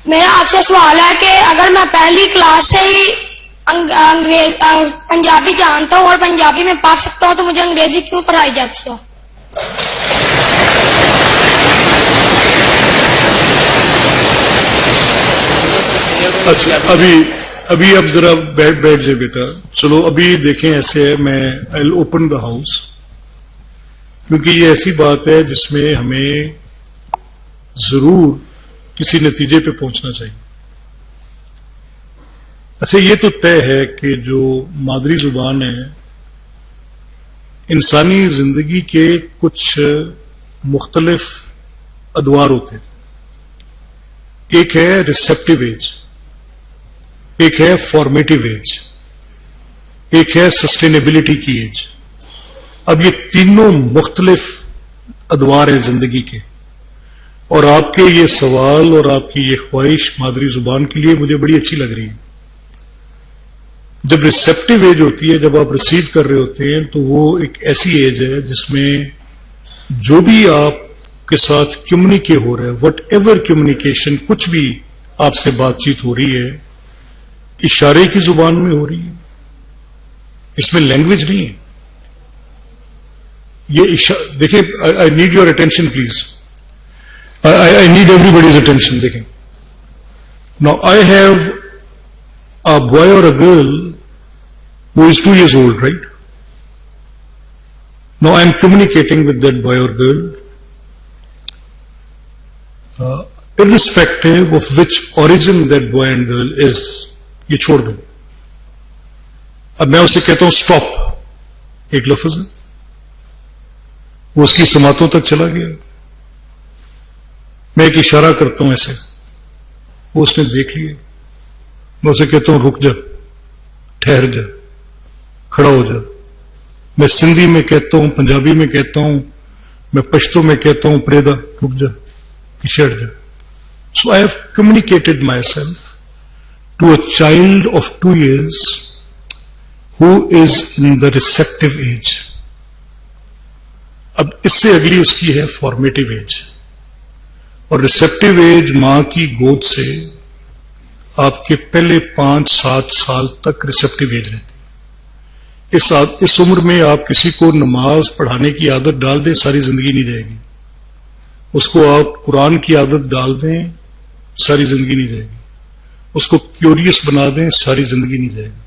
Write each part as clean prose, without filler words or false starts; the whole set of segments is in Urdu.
میرا آپ سے سوال ہے کہ اگر میں پہلی کلاس سے ہی پنجابی جانتا ہوں اور پنجابی میں پڑھ سکتا ہوں تو مجھے انگریزی کیوں پڑھائی جاتی ہے؟ اچھا ابھی اب ذرا بیٹھ جائے بیٹا. چلو ابھی دیکھیں ایسے ہے، میں آئی اوپن دا ہاؤس، کیونکہ یہ ایسی بات ہے جس میں ہمیں ضرور کسی نتیجے پہ پہنچنا چاہیے. اچھا یہ تو طے ہے کہ جو مادری زبان ہے انسانی زندگی کے کچھ مختلف ادوار ہوتے ہیں. ایک ہے ریسیپٹیو ایج، ایک ہے فارمیٹیو ایج، ایک ہے سسٹینیبلٹی کی ایج. اب یہ تینوں مختلف ادوار ہیں زندگی کے، اور آپ کے یہ سوال اور آپ کی یہ خواہش مادری زبان کے لیے مجھے بڑی اچھی لگ رہی ہے. جب ریسیپٹیو ایج ہوتی ہے، جب آپ ریسیو کر رہے ہوتے ہیں، تو وہ ایک ایسی ایج ہے جس میں جو بھی آپ کے ساتھ کمیونیکیٹ ہو رہا ہے، وٹ ایور کمیونیکیشن، کچھ بھی آپ سے بات چیت ہو رہی ہے، اشارے کی زبان میں ہو رہی ہے، اس میں لینگویج نہیں ہے. یہ دیکھیں، I need your attention please, I need everybody's attention. دیکھیں now I have a boy or a girl who is 2 years old, right? Now I am communicating with that boy or girl, irrespective of which origin that boy and girl is. یہ چھوڑ دوں. اب میں اسے کہتا ہوں اسٹاپ، ایک لفظ ہے، وہ اس کی سماعتوں تک چلا گیا. میں ایک اشارہ کرتا ہوں ایسے، وہ اس نے دیکھ لیا. میں اسے کہتا ہوں رک جا، ٹھہر جا، کھڑا ہو جا. میں سندھی میں کہتا ہوں، پنجابی میں کہتا ہوں، میں پشتو میں کہتا ہوں پریدا، رک جا، پیچھے ہٹ جا. So I have communicated myself to a child of 2 years who is in the receptive age. اب اس سے اگلی اس کی ہے فارمیٹیو ایج. اور ریسیپٹیو ایج ماں کی گود سے آپ کے پہلے 5-7 سال تک ریسیپٹیو ایج رہتی ہے. اس عمر میں آپ کسی کو نماز پڑھانے کی عادت ڈال دیں، ساری زندگی نہیں جائے گی. اس کو آپ قرآن کی عادت ڈال دیں، ساری زندگی نہیں جائے گی. اس کو کیوریس بنا دیں، ساری زندگی نہیں جائے گی.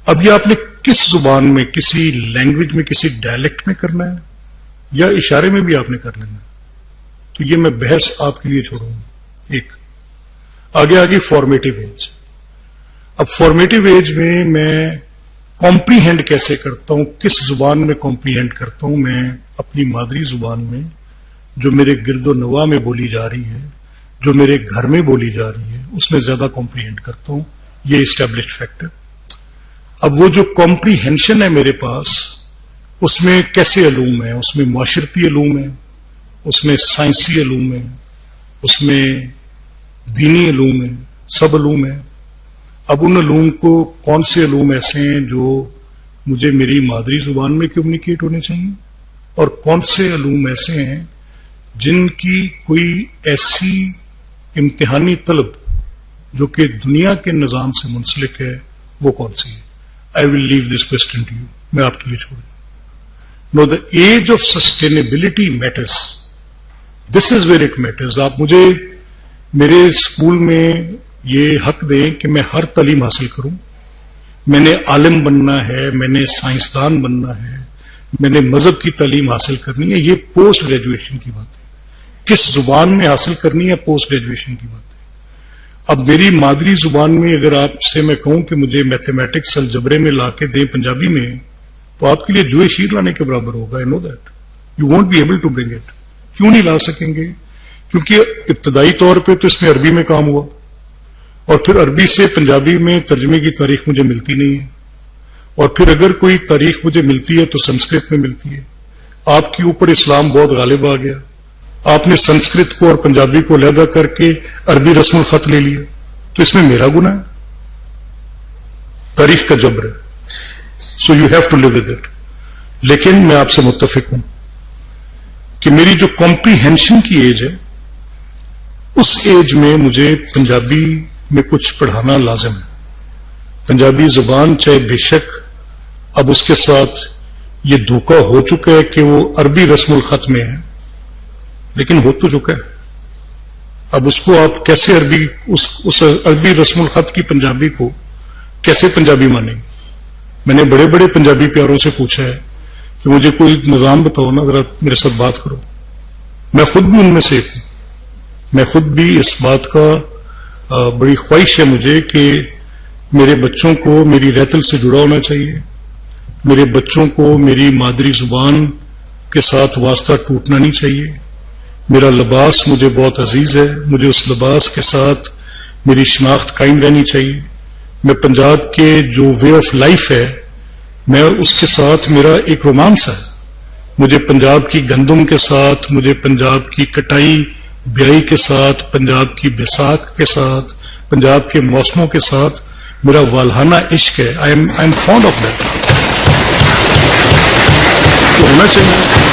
اب یہ آپ نے کس زبان میں، کسی لینگویج میں، کسی ڈائلیکٹ میں کرنا ہے یا اشارے میں بھی آپ نے کر لینا ہے. تو یہ میں بحث آپ کے لیے چھوڑوں گا. ایک آگے فارمیٹیو ایج. اب فارمیٹیو ایج میں کمپریہینڈ کیسے کرتا ہوں، کس زبان میں کمپریہینڈ کرتا ہوں؟ میں اپنی مادری زبان میں جو میرے گرد و نواح میں بولی جا رہی ہے، جو میرے گھر میں بولی جا رہی ہے، اس میں زیادہ کمپریہینڈ کرتا ہوں. یہ اسٹیبلشڈ فیکٹ ہے. اب وہ جو کمپریہینشن ہے میرے پاس، اس میں کیسے علوم ہیں؟ اس میں معاشرتی علوم ہیں، اس میں سائنسی علوم ہیں، اس میں دینی علوم ہیں، سب علوم ہیں. اب ان علوم کو کون سے علوم ایسے ہیں جو مجھے میری مادری زبان میں کمیونیکیٹ ہونے چاہیے، اور کون سے علوم ایسے ہیں جن کی کوئی ایسی امتحانی طلب جو کہ دنیا کے نظام سے منسلک ہے، وہ کون سی ہے؟ I will leave this question to you. میں آپ کے لیے چھوڑ دوں. No the age of sustainability matters. This is where it matters. آپ مجھے میرے اسکول میں یہ حق دیں کہ میں ہر تعلیم حاصل کروں. میں نے عالم بننا ہے، میں نے سائنسدان بننا ہے، میں نے مذہب کی تعلیم حاصل کرنی ہے. یہ پوسٹ گریجویشن کی بات ہے. کس زبان میں حاصل کرنی ہے، پوسٹ گریجویشن کی بات ہے. اب میری مادری زبان میں اگر آپ سے میں کہوں کہ مجھے میتھمیٹکس الجبرے میں لا کے دیں پنجابی میں، تو آپ کے لیے جوئے شیر لانے کے برابر ہوگا. I know that you won't be able to bring it. کیوں نہیں لا سکیں گے؟ کیونکہ ابتدائی طور پہ تو اس میں عربی میں کام ہوا، اور پھر عربی سے پنجابی میں ترجمے کی تاریخ مجھے ملتی نہیں ہے، اور پھر اگر کوئی تاریخ مجھے ملتی ہے تو سنسکرت میں ملتی ہے. آپ کے اوپر اسلام بہت غالب آ گیا، آپ نے سنسکرت کو اور پنجابی کو علیحدہ کر کے عربی رسم الخط لے لیا. تو اس میں میرا گناہ ہے؟ تاریخ کا جبر ہے. So you have to live with it. لیکن میں آپ سے متفق ہوں کہ میری جو کمپریہینشن کی ایج ہے، اس ایج میں مجھے پنجابی میں کچھ پڑھانا لازم ہے. پنجابی زبان چاہے بے شک اب اس کے ساتھ یہ دھوکہ ہو چکا ہے کہ وہ عربی رسم الخط میں ہے، لیکن ہو تو چکا ہے. اب اس کو آپ کیسے اس عربی رسم الخط کی پنجابی کو کیسے پنجابی مانیں گے؟ میں نے بڑے بڑے پنجابی پیاروں سے پوچھا ہے کہ مجھے کوئی نظام بتاؤ نا، ذرا میرے ساتھ بات کرو. میں خود بھی ان میں سے ایک ہوں. میں خود بھی اس بات کا بڑی خواہش ہے مجھے کہ میرے بچوں کو میری ریتل سے جڑا ہونا چاہیے. میرے بچوں کو میری مادری زبان کے ساتھ واسطہ ٹوٹنا نہیں چاہیے. میرا لباس مجھے بہت عزیز ہے، مجھے اس لباس کے ساتھ میری شناخت قائم رہنی چاہیے. میں پنجاب کے جو وے آف لائف ہے میں اس کے ساتھ میرا ایک رومانس ہے. مجھے پنجاب کی گندم کے ساتھ، مجھے پنجاب کی کٹائی بیائی کے ساتھ، پنجاب کی بیساکھ کے ساتھ، پنجاب کے موسموں کے ساتھ میرا والہانہ عشق ہے. I am fond of that. تو ہونا چاہیے.